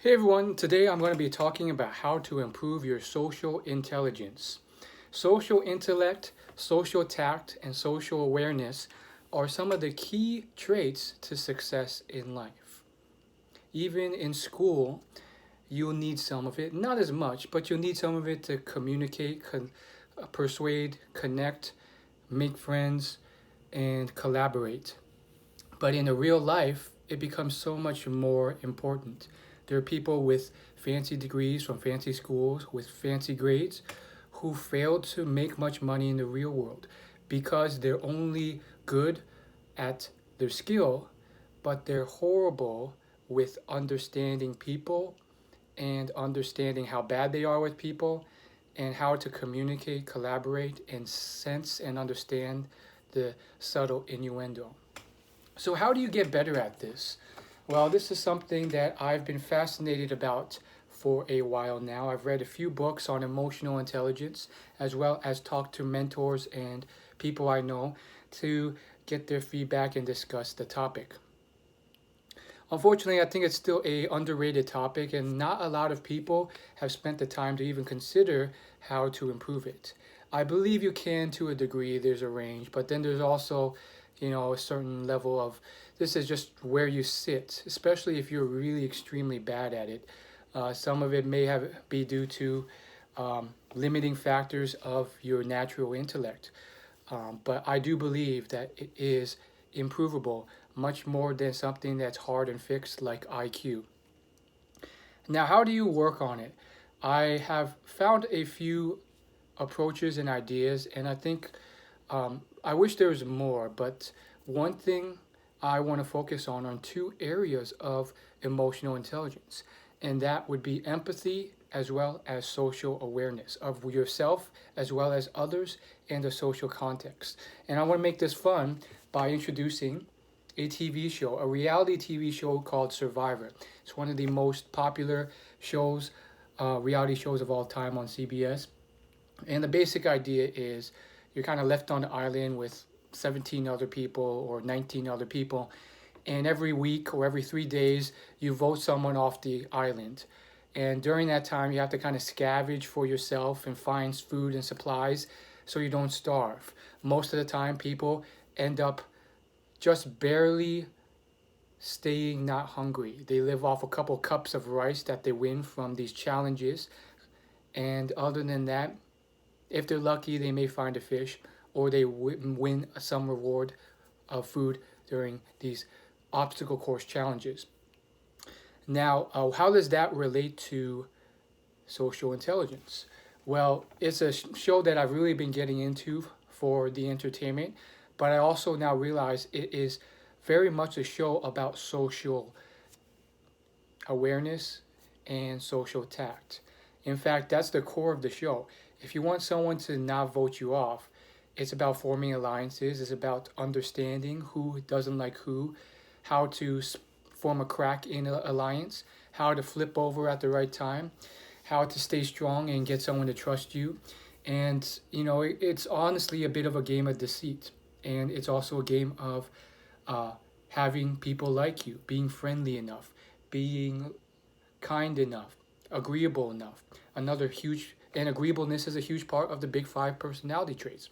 Hey everyone, today I'm going to be talking about how to improve your social intelligence. Social intellect, social tact, and social awareness are some of the key traits to success in life. Even in school, you'll need some of it, not as much, but you'll need some of it to communicate, persuade, connect, make friends, and collaborate. But in a real life, it becomes so much more important. There are people with fancy degrees from fancy schools with fancy grades who fail to make much money in the real world because they're only good at their skill, but they're horrible with understanding people and understanding how bad they are with people and how to communicate, collaborate, and sense and understand the subtle innuendo. So, how do you get better at this? Well, this is something that I've been fascinated about for a while now. I've read a few books on emotional intelligence, as well as talked to mentors and people I know to get their feedback and discuss the topic. Unfortunately, I think it's still a underrated topic, and not a lot of people have spent the time to even consider how to improve it. I believe you can to a degree. There's a range, but then there's also, a certain level of this is just where you sit, especially if you're really extremely bad at it. Some of it may have be due to limiting factors of your natural intellect, but I do believe that it is improvable much more than something that's hard and fixed like IQ. Now, how do you work on it? I have found a few approaches and ideas, and I think I wish there was more, but one thing I want to focus on two areas of emotional intelligence, and that would be empathy as well as social awareness of yourself as well as others and the social context. And I want to make this fun by introducing a TV show, a reality TV show called Survivor. It's one of the most popular shows, reality shows of all time on CBS. And the basic idea is you're kind of left on the island with 17 other people or 19 other people. And every week or every 3 days, you vote someone off the island. And during that time, you have to kind of scavenge for yourself and find food and supplies so you don't starve. Most of the time, people end up just barely staying not hungry. They live off a couple cups of rice that they win from these challenges. And other than that, if they're lucky, they may find a fish or they win some reward of food during these obstacle course challenges. Now, how does that relate to social intelligence? Well, it's a show that I've really been getting into for the entertainment, but I also now realize it is very much a show about social awareness and social tact. In fact, that's the core of the show. If you want someone to not vote you off, it's about forming alliances, it's about understanding who doesn't like who, how to form a crack in an alliance, how to flip over at the right time, how to stay strong and get someone to trust you. And, it's honestly a bit of a game of deceit. And it's also a game of having people like you, being friendly enough, being kind enough, agreeable enough. Another huge, and agreeableness is a huge part of the big five personality traits.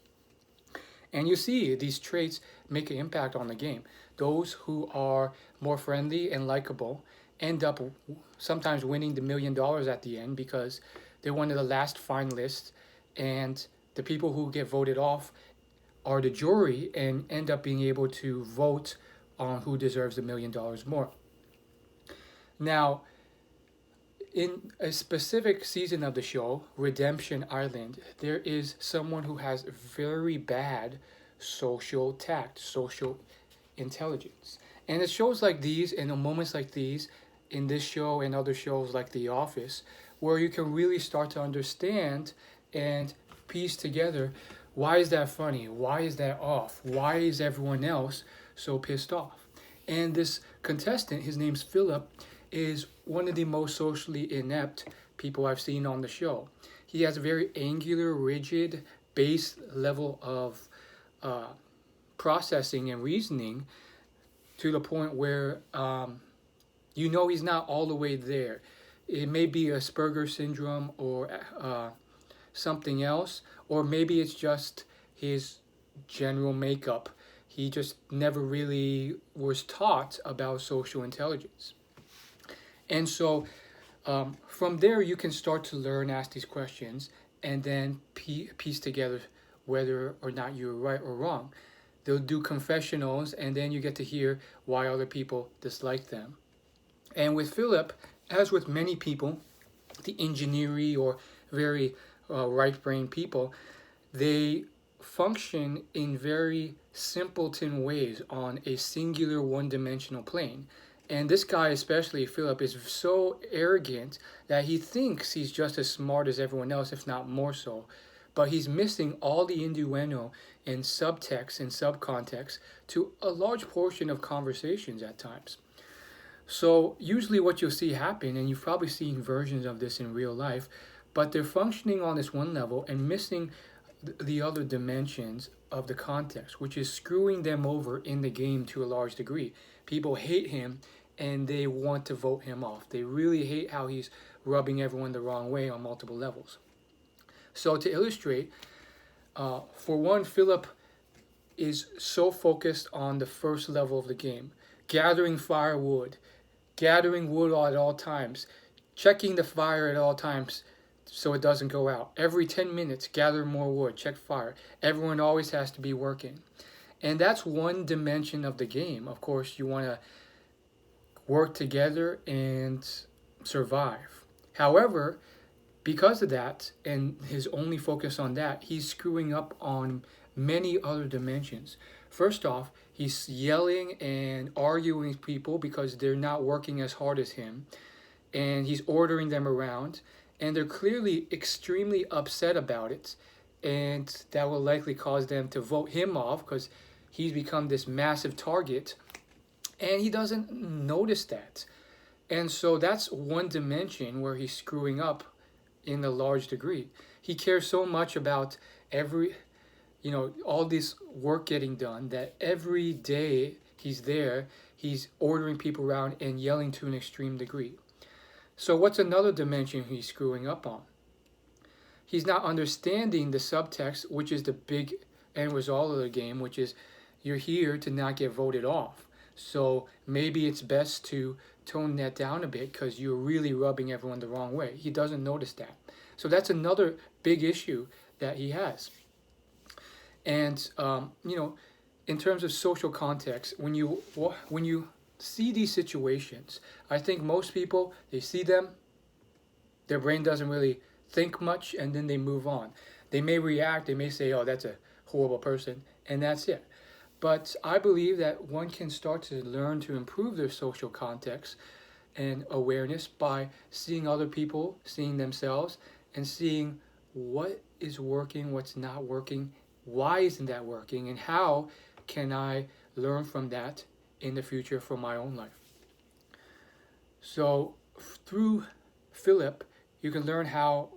And you see these traits make an impact on the game. Those who are more friendly and likable end up sometimes winning the $1 million at the end because they're one of the last finalists, and the people who get voted off are the jury and end up being able to vote on who deserves the $1 million more. Now, in a specific season of the show, Redemption Island, there is someone who has very bad social tact, social intelligence. And it shows like these, and in moments like these, in this show and other shows like The Office, where you can really start to understand and piece together, why is that funny? Why is that off? Why is everyone else so pissed off? And this contestant, his name's Philip, is one of the most socially inept people I've seen on the show. He has a very angular, rigid, base level of processing and reasoning to the point where he's not all the way there. it may be Asperger's syndrome or something else, or maybe it's just his general makeup. He just never really was taught about social intelligence. And so from there, you can start to learn, ask these questions, and then piece together whether or not you're right or wrong. They'll do confessionals, and then you get to hear why other people dislike them. And with Philip, as with many people, the engineering or very right-brained people, they function in very simpleton ways on a singular one-dimensional plane. And this guy, especially Philip, is so arrogant that he thinks he's just as smart as everyone else, if not more so. But he's missing all the innuendo and subtext and subcontext to a large portion of conversations at times. So usually what you'll see happen, and you've probably seen versions of this in real life, but they're functioning on this one level and missing the other dimensions of the context, which is screwing them over in the game to a large degree. People hate him and they want to vote him off. They really hate how he's rubbing everyone the wrong way on multiple levels. So to illustrate, for one, Philip is so focused on the first level of the game, gathering firewood, gathering wood at all times, checking the fire at all times so it doesn't go out. Every 10 minutes, gather more wood, check fire. Everyone always has to be working. And that's one dimension of the game. Of course, you want to work together and survive. However, because of that, and his only focus on that, he's screwing up on many other dimensions. First off, he's yelling and arguing with people because they're not working as hard as him, and he's ordering them around, and they're clearly extremely upset about it, and that will likely cause them to vote him off because he's become this massive target, and he doesn't notice that. And so that's one dimension where he's screwing up in a large degree. He cares so much about all this work getting done that every day he's there, he's ordering people around and yelling to an extreme degree. So what's another dimension he's screwing up on? He's not understanding the subtext, which is the big end result of the game, which is you're here to not get voted off. So maybe it's best to tone that down a bit because you're really rubbing everyone the wrong way. He doesn't notice that. So that's another big issue that he has. And, in terms of social context, when you see these situations, I think most people, they see them, their brain doesn't really think much, and then they move on. They may react, they may say, oh, that's a horrible person, and that's it. But I believe that one can start to learn to improve their social context and awareness by seeing other people, seeing themselves, and seeing what is working, what's not working, why isn't that working, and how can I learn from that in the future for my own life. So through Philip, you can learn how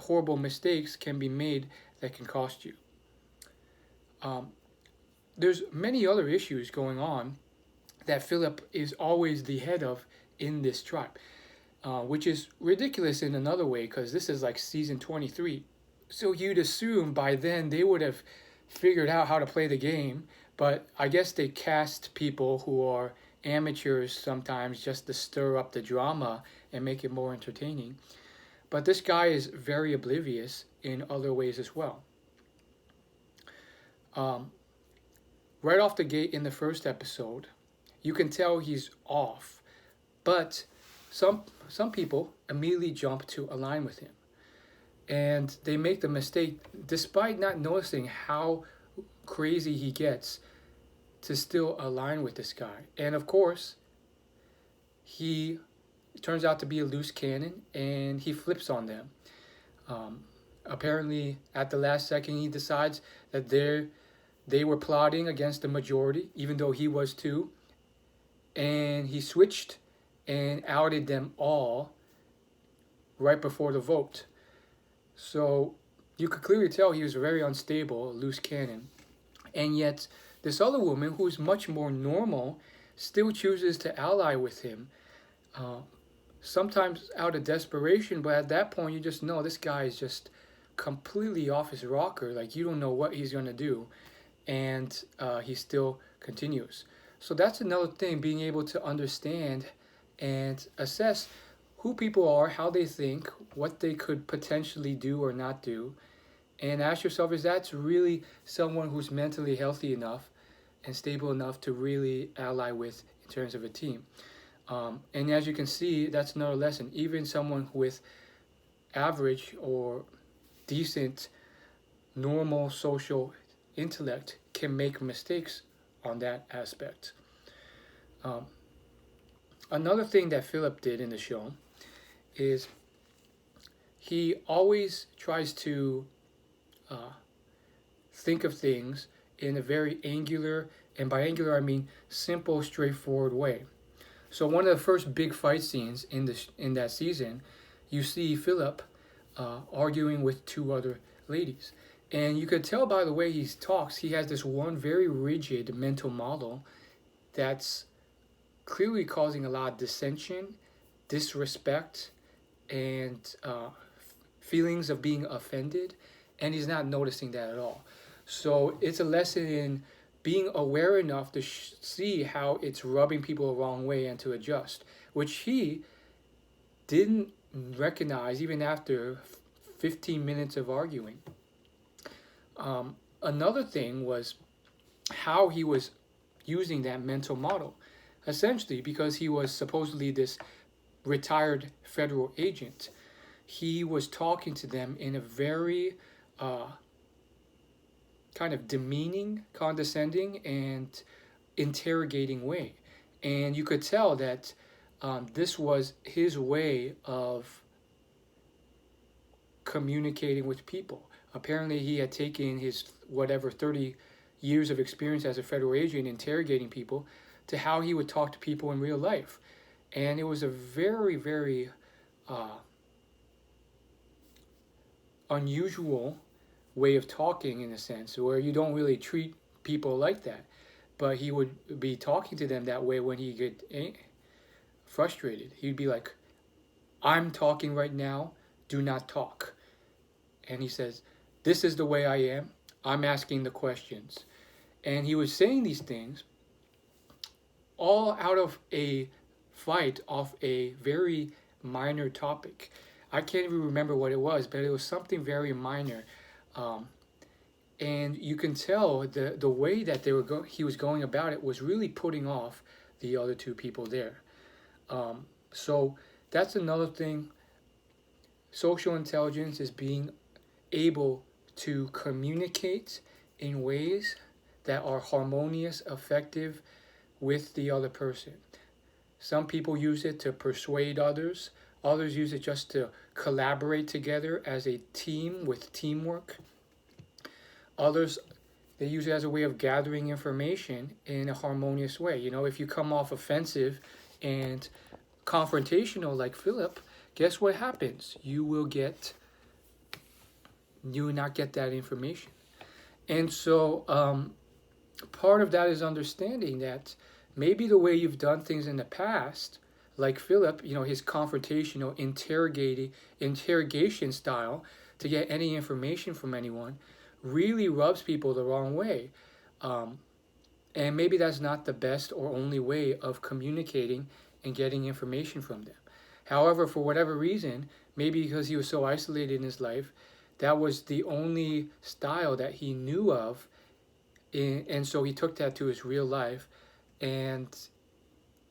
horrible mistakes can be made that can cost you. There's many other issues going on that Philip is always the head of in this tribe, which is ridiculous in another way because this is like season 23. So you'd assume by then they would have figured out how to play the game, but I guess they cast people who are amateurs sometimes just to stir up the drama and make it more entertaining. But this guy is very oblivious in other ways as well. Right off the gate in the first episode, you can tell he's off, but some people immediately jump to align with him. And they make the mistake, despite not noticing how crazy he gets, to still align with this guy. And of course, he turns out to be a loose cannon, and he flips on them. Apparently, at the last second, he decides that they were plotting against the majority, even though he was too. And he switched and outed them all right before the vote. So you could clearly tell he was very unstable, a loose cannon. And yet this other woman, who's much more normal, still chooses to ally with him. sometimes out of desperation, but at that point you just know this guy is just completely off his rocker. Like you don't know what he's gonna do, and he still continues. So that's another thing, being able to understand and assess who people are, how they think, what they could potentially do or not do, and ask yourself, is that really someone who's mentally healthy enough and stable enough to really ally with in terms of a team? And as you can see, that's another lesson. Even someone with average or decent, normal social intellect can make mistakes on that aspect. Um, Another thing that Philip did in the show is he always tries to uh, think of things in a very angular, and by angular I mean simple, straightforward way. So one of the first big fight scenes in that season, you see Philip arguing with two other ladies, and you could tell by the way he talks, he has this one very rigid mental model that's clearly causing a lot of dissension, disrespect, and feelings of being offended, and he's not noticing that at all. So it's a lesson in being aware enough to see how it's rubbing people the wrong way and to adjust, which he didn't recognize even after 15 minutes of arguing. Another thing was how he was using that mental model. Essentially, because he was supposedly this retired federal agent, he was talking to them in a very kind of demeaning, condescending, and interrogating way. And you could tell that this was his way of communicating with people. Apparently, he had taken his whatever 30 years of experience as a federal agent interrogating people to how he would talk to people in real life. And it was a very, very unusual way of talking, in a sense, where you don't really treat people like that. But he would be talking to them that way when he get frustrated. He'd be like, I'm talking right now, do not talk. And he says, this is the way I am, I'm asking the questions. And he was saying these things all out of a fight off a very minor topic. I can't even remember what it was, but it was something very minor. And you can tell the way that he was going about it was really putting off the other two people there. So that's another thing. Social intelligence is being able to communicate in ways that are harmonious, effective with the other person. Some people use it to persuade others. Others use it just to collaborate together as a team with teamwork. Others, they use it as a way of gathering information in a harmonious way. You know, if you come off offensive and confrontational like Philip, guess what happens? You will not get that information. And so part of that is understanding that maybe the way you've done things in the past, like Philip, you know, his confrontational, interrogation style to get any information from anyone, really rubs people the wrong way. And maybe that's not the best or only way of communicating and getting information from them. However, for whatever reason, maybe because he was so isolated in his life, that was the only style that he knew of, and so he took that to his real life, and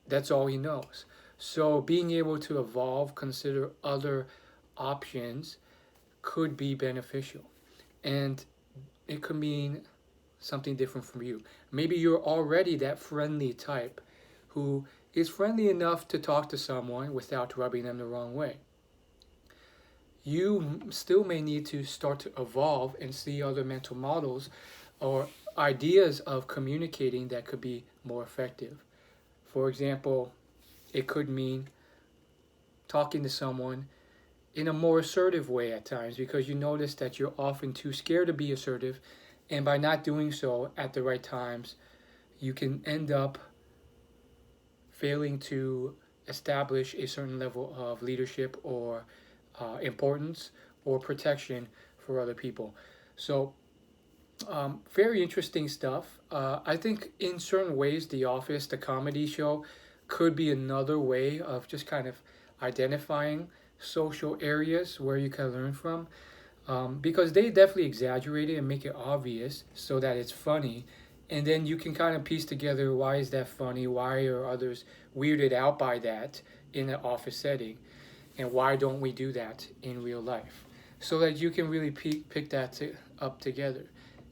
that's all he knows. So being able to evolve, consider other options could be beneficial. And it could mean something different from you. Maybe you're already that friendly type who is friendly enough to talk to someone without rubbing them the wrong way. You still may need to start to evolve and see other mental models or ideas of communicating that could be more effective. For example, it could mean talking to someone in a more assertive way at times, because you notice that you're often too scared to be assertive, and by not doing so at the right times, you can end up failing to establish a certain level of leadership or importance or protection for other people. So, very interesting stuff. I think in certain ways, The Office, the comedy show, could be another way of just kind of identifying social areas where you can learn from, because they definitely exaggerate it and make it obvious so that it's funny, and then you can kind of piece together why is that funny, why are others weirded out by that in an office setting, and why don't we do that in real life, so that you can really pick that up together.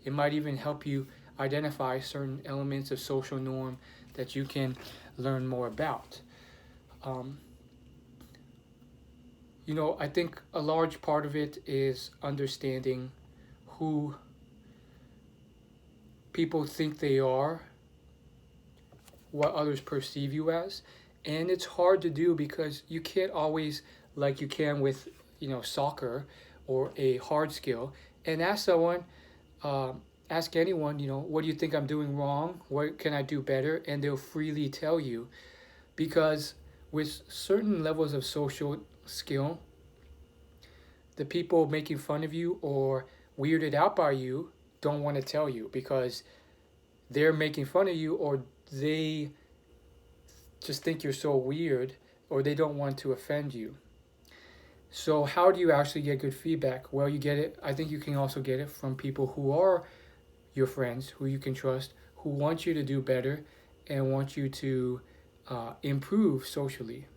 It might even help you identify certain elements of social norm that you can learn more about. Um, I think a large part of it is understanding who people think they are, what others perceive you as. And it's hard to do because you can't always, like you can with, soccer or a hard skill, and ask anyone, what do you think I'm doing wrong? What can I do better? And they'll freely tell you, because with certain levels of social skill, the people making fun of you or weirded out by you don't want to tell you because they're making fun of you, or they just think you're so weird, or they don't want to offend you. So how do you actually get good feedback? Well, you get it. I think you can also get it from people who are your friends, who you can trust, who want you to do better and want you to improve socially.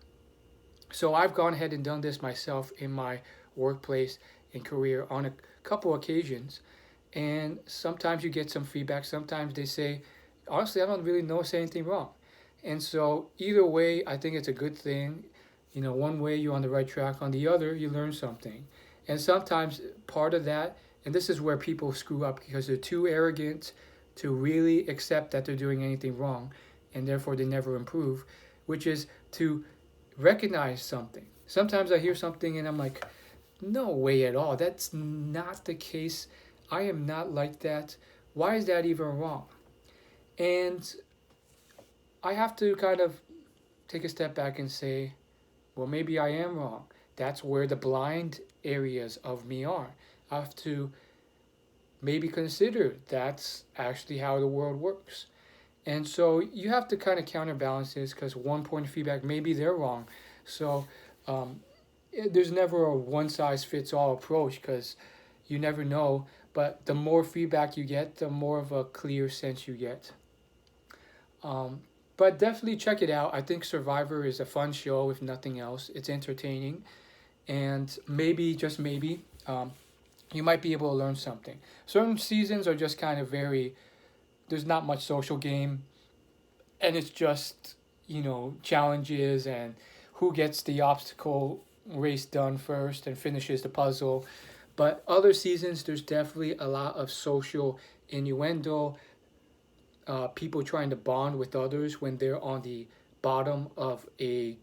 So I've gone ahead and done this myself in my workplace and career on a couple occasions. And sometimes you get some feedback. Sometimes they say, honestly, I don't really notice anything wrong. And so either way, I think it's a good thing. One way you're on the right track, on the other, you learn something. And sometimes part of that, and this is where people screw up because they're too arrogant to really accept that they're doing anything wrong, and therefore they never improve, which is to recognize something. Sometimes I hear something and I'm like, no way at all. That's not the case. I am not like that. Why is that even wrong? And I have to kind of take a step back and say, well, maybe I am wrong. That's where the blind areas of me are. I have to maybe consider that's actually how the world works. And so you have to kind of counterbalance this, because one point of feedback, maybe they're wrong. So there's never a one size fits all approach, because you never know. But the more feedback you get, the more of a clear sense you get. But definitely check it out. I think Survivor is a fun show, if nothing else. It's entertaining. And maybe, just maybe, you might be able to learn something. Certain seasons are just kind of there's not much social game. And it's just, challenges and who gets the obstacle race done first and finishes the puzzle. But other seasons, there's definitely a lot of social innuendo, people trying to bond with others when they're on the bottom of a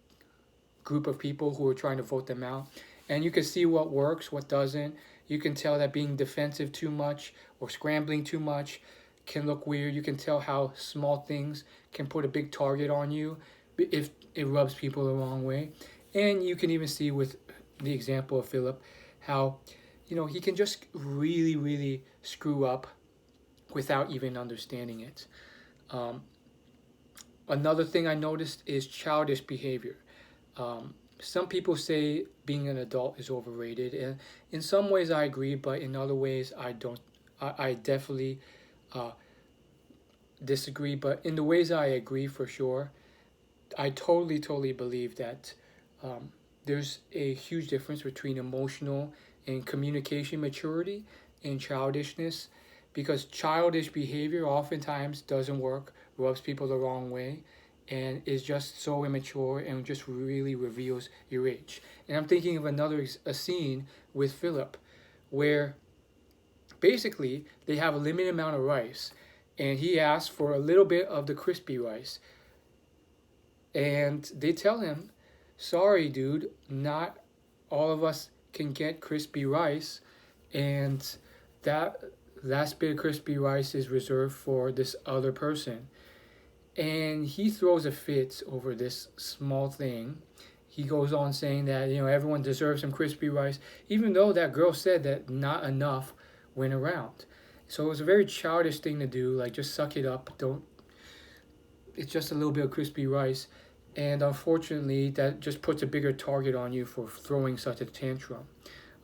group of people who are trying to vote them out. And you can see what works, what doesn't. You can tell that being defensive too much or scrambling too much can look weird. You can tell how small things can put a big target on you if it rubs people the wrong way. And you can even see with the example of Philip how, he can just really, really screw up without even understanding it. Another thing I noticed is childish behavior. Some people say being an adult is overrated, and in some ways I agree, but in other ways I don't. I definitely disagree, but in the ways I agree for sure, I totally believe that there's a huge difference between emotional and communication maturity and childishness, because childish behavior oftentimes doesn't work, rubs people the wrong way, and is just so immature and just really reveals your age. And I'm thinking of a scene with Philip where basically they have a limited amount of rice and he asks for a little bit of the crispy rice. And they tell him, sorry, dude, not all of us can get crispy rice, and that last bit of crispy rice is reserved for this other person. And he throws a fit over this small thing. He goes on saying that, everyone deserves some crispy rice, even though that girl said that not enough went around. So it was a very childish thing to do, like just suck it up. Don't It's just a little bit of crispy rice. And unfortunately, that just puts a bigger target on you for throwing such a tantrum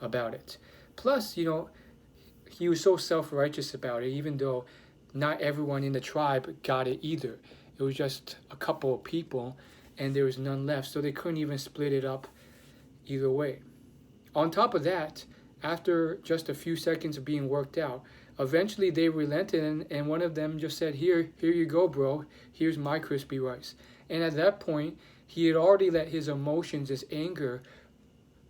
about it. Plus, he was so self-righteous about it, even though not everyone in the tribe got it either. It was just a couple of people, and there was none left, so they couldn't even split it up either way. On top of that, after just a few seconds of being worked out, eventually they relented, and one of them just said, here you go, bro. Here's my crispy rice. And at that point, he had already let his emotions, his anger,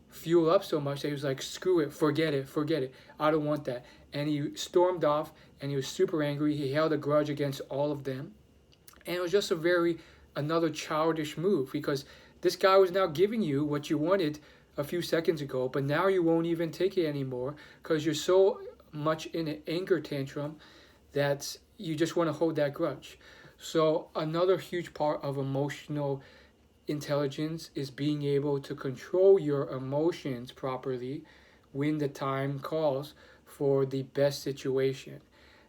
fuel up so much that he was like, screw it, forget it. I don't want that. And he stormed off, and he was super angry. He held a grudge against all of them. And it was just another childish move, because this guy was now giving you what you wanted a few seconds ago, but now you won't even take it anymore because you're so much in an anger tantrum that you just want to hold that grudge. So another huge part of emotional intelligence is being able to control your emotions properly when the time calls for the best situation.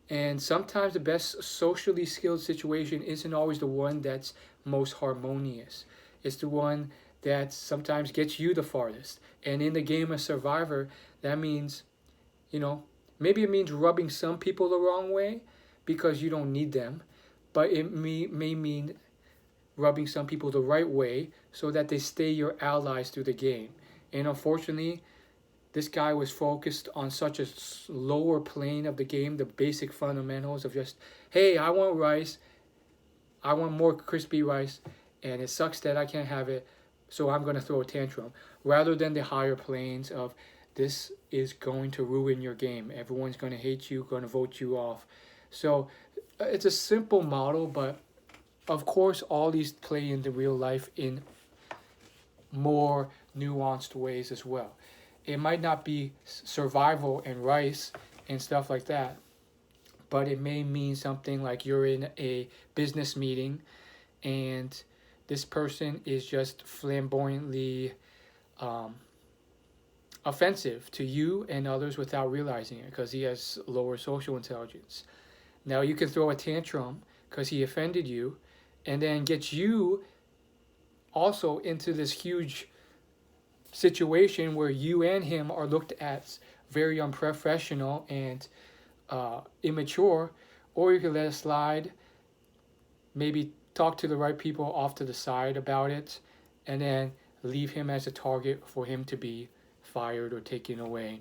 And sometimes the best socially skilled situation isn't always the one that's most harmonious. It's the one that sometimes gets you the farthest. And in the game of Survivor, that means, maybe it means rubbing some people the wrong way because you don't need them. But it may mean rubbing some people the right way so that they stay your allies through the game. And unfortunately, this guy was focused on such a lower plane of the game, the basic fundamentals of just, hey, I want rice, I want more crispy rice, and it sucks that I can't have it, so I'm going to throw a tantrum, rather than the higher planes of, this is going to ruin your game. Everyone's going to hate you, going to vote you off. So it's a simple model, but of course all these play into real life in more nuanced ways as well. It might not be survival and rice and stuff like that, but it may mean something like you're in a business meeting and this person is just flamboyantly offensive to you and others without realizing it because he has lower social intelligence. Now you can throw a tantrum because he offended you and then get you also into this huge situation where you and him are looked at very unprofessional and immature, or you can let it slide, maybe talk to the right people off to the side about it, and then leave him as a target for him to be fired or taken away.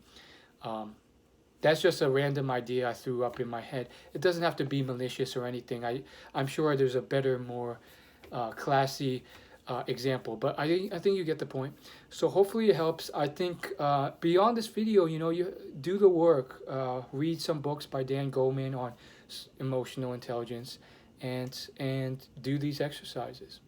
That's just a random idea I threw up in my head. It doesn't have to be malicious or anything. I'm sure there's a better, more classy example, but I think you get the point. So hopefully it helps. I think beyond this video, you do the work. Read some books by Dan Goleman on emotional intelligence, and do these exercises.